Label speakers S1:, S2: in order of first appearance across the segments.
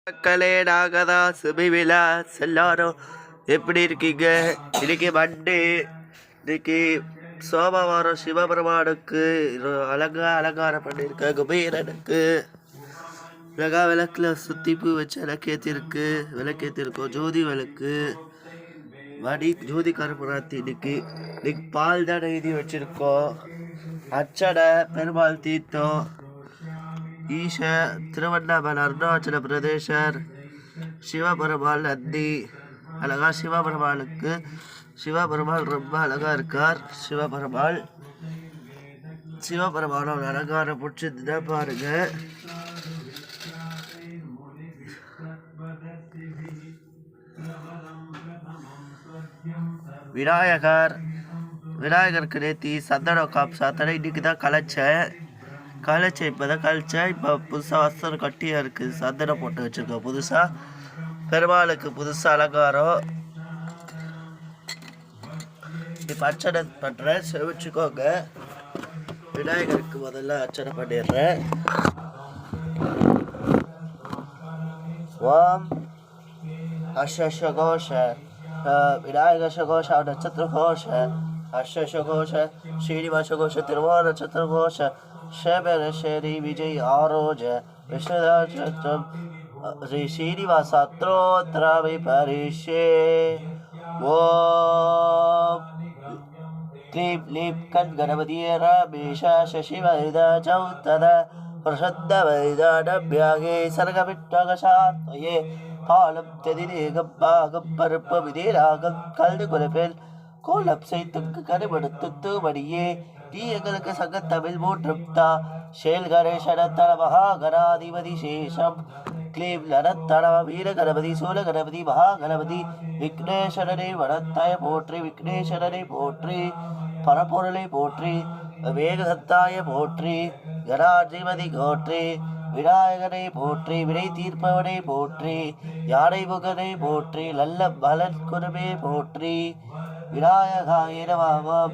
S1: மக்களே நாகதா சுபிவிலா எல்லாரும் எப்படி இருக்கீங்க? இன்னைக்கு மண்டே. இன்னைக்கு சோமவாரம் சிவபெருமானுக்கு அலங்காரம் பண்ணியிருக்க குபேரனுக்கு அழகா விளக்குல சுத்தி பூ வச்சு விளக்கேற்றிருக்கோம். ஜோதி விளக்கு வடி ஜோதி கருப்புராத்தி. இன்னைக்கு பால் தான் எழுதி வச்சிருக்கோம். அச்சடை பெருமாள் தீர்த்தம் ஈஷ திருவண்ணாமலை அருணாச்சல பிரதேசர் சிவபெருமாள் நந்தி. அழகா சிவபெருமாள் ரொம்ப அழகா இருக்கார். சிவபெருமானோட அலங்காரம் பிடிச்சதுன்னா பாருங்க. விநாயகருக்கு நேத்தி சந்தனம் காப்பு சாத்தனை. இன்னைக்கு தான் கலைச்சேன் இப்போதான் கழிச்சேன். இப்போ புதுசாக வஸ்திரம் கட்டியாக இருக்குது. சந்தனம் போட்டு வச்சுருக்கோம். புதுசாக பெருமாளுக்கு புதுசாக அலங்காரம். இப்போ அர்ச்சனை பண்ணுறேன். செவிச்சுக்கோங்க. விநாயகருக்கு முதல்ல அர்ச்சனை பண்ணிடுறேன். ஓம் அஷ்டகோஷ விநாயக சகோஷ நட்சத்திரகோஷ அஷ்டகோஷ ஸ்ரீனிவாசகோஷ திருவோண நட்சத்திரகோஷ शबरी विजय आरोज विष्णुदाचम श्री श्रीनिवासत्रोत्तरामि परिष्ये ओम क्लीं क्लीं कन् गणपति रमेश शशिवैदा चौतदा प्रशद्ध वैदानभ्यागे सर्गमिट्टगशात्मये कालं त्यदिनेगं भागं परपविदेरागं कल्कुलपेल கோலப்சை துக்கு கருமடுத்து மணியே நீ எங்களுக்கு சங்கத்தமிழ் மூன்றும்தா செயல்கணேசனத்தன மகாகணாதிபதி சேஷம் கிளீம் நனத்தன வீர கணபதி சூல கணபதி மகாகணபதி விக்னேஸ்வரனை வனத்தாய போற்றி விக்னேஸ்வரனை போற்றி பரப்பொருளை போற்றி வேகத்தாய போற்றி கணாதிபதி போற்றி விநாயகனை போற்றி வினை தீர்ப்பவனை போற்றி யானை முகனை போற்றி நல்ல பலன் குருமே போற்றி விநாயகாய நமः.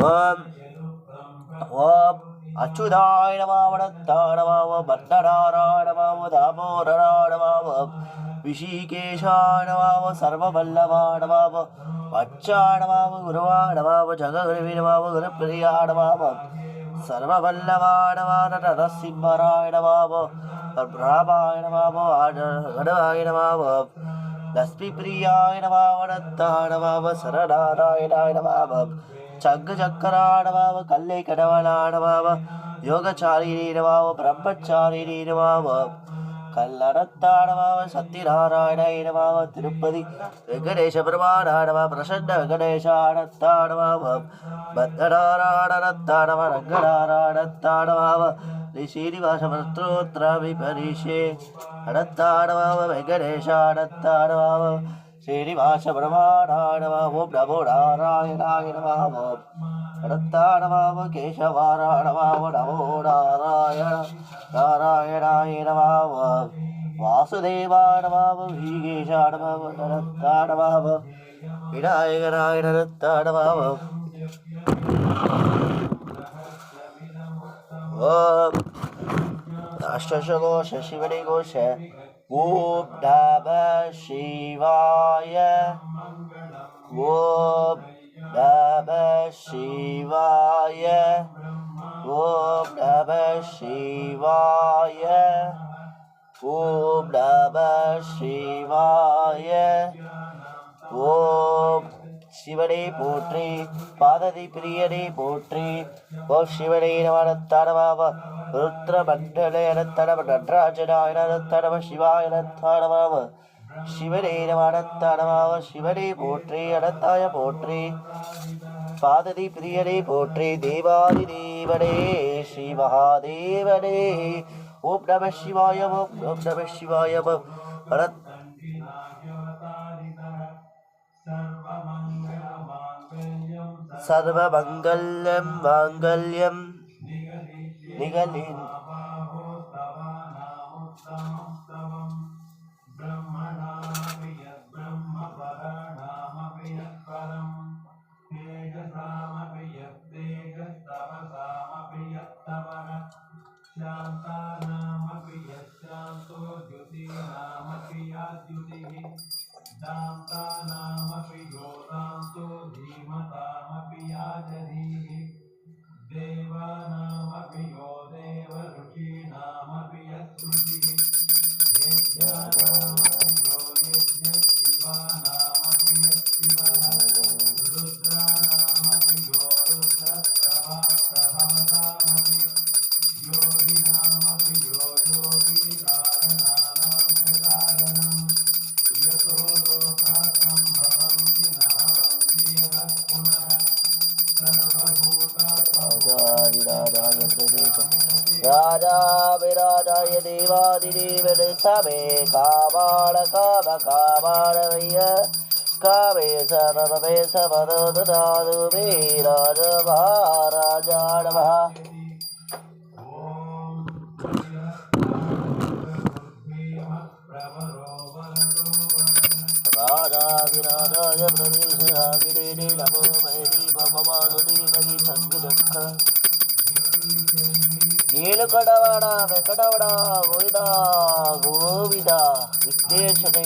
S1: ஓம் ஓம் அச்சுதாய நமः வனத்தாய நமः பன்னராராய நமः தாமோதராய நமः விஷிகேஷாய நமः சர்வவல்லபாய நமः வச்சாய நமः குருவாய நமः ஜககுருவே நமः குருப்பிரியாய நமः சர்வவல்லபாய நமः நரசிம்மராய நமः ब्रह्माय नमः गणवाय नमः लक्ष्मीप्रियाय नमः वनत्ताय नमः सरनारायणाय नमः चक्रचक्राय नमः कल्लेकडवलाय नमः योगचारिणे नमः ब्रह्मचारिणे नमः कल्लडत्ताय नमः सत्यनारायणाय नमः तिरुपति वेंकटेश परमानाय नमः प्रसन्न वेंकटेशाय नमः भद्रनारायणाय नमः रंगनारायणाय नमः श्रीनिवासमस्त्रोत्तरामि परिष्ये अनन्ताय नमः वेंकटेशाय नमः श्रीनिवासब्रह्मणाय नमः ओं नमो नारायणाय नमः अनन्ताय नमः केशवाय नमः नमो नारायणाय नमः वासुदेवाय नमः ऋषिकेशाय नमः अनन्ताय नमः विनायकाय अनन्ताय नमः ओम अष्टघोष शिवने घोष ओम नमः शिवाय ओम नमः शिवाय ओम नमः शिवाय ओम नमः शिवाय ओम शिवने पोट्री पादति प्रियने पोट्री ओम शिवने नमः रुद्रमंडले नमः नटराजनाय नमः शिवाय नमः शिवने नमः शिवने पोट्री अनंताय पोट्री पादति प्रियने पोट्री देवादिदेवने श्री महादेवने ओम नमः शिवाय ओम नमः शिवाय सर्वमंगल्यं मांगल्यं निगलिन
S2: तेजसामपि यत्तेजस्तपसामपि यत्तपः शान्तानामपि यश्शान्तो द्युतीनामपि या द्युतिः दान्तानामपि योदान्तो धीमतामपि या जधीः देवानामपि यो देव ऋषीणामपि यत्रुचिः यज्ञानामपि यो यज्ञशिवानामपि यत्शिवः रुद्राणामपि यो रुद्रप्रभातामपि योगिनामपि यो योगिकारणानां च कारणम् यतो लोकाः सम्भवन्ति न भवन्ति यतः पुनः
S1: राजा विराजाय देवादिदेव समे कामाण काम कामाणवय्य कामेश नरमेश मनोददातु मे राजा नमः राजा विराजाय प्रदेशहागिरे नमो मयि भगवानुदी मयि संगदक्ष ఏలుకడవాడ వెంకటవడ గోవింద గోవింద విఘ్నేశ్వర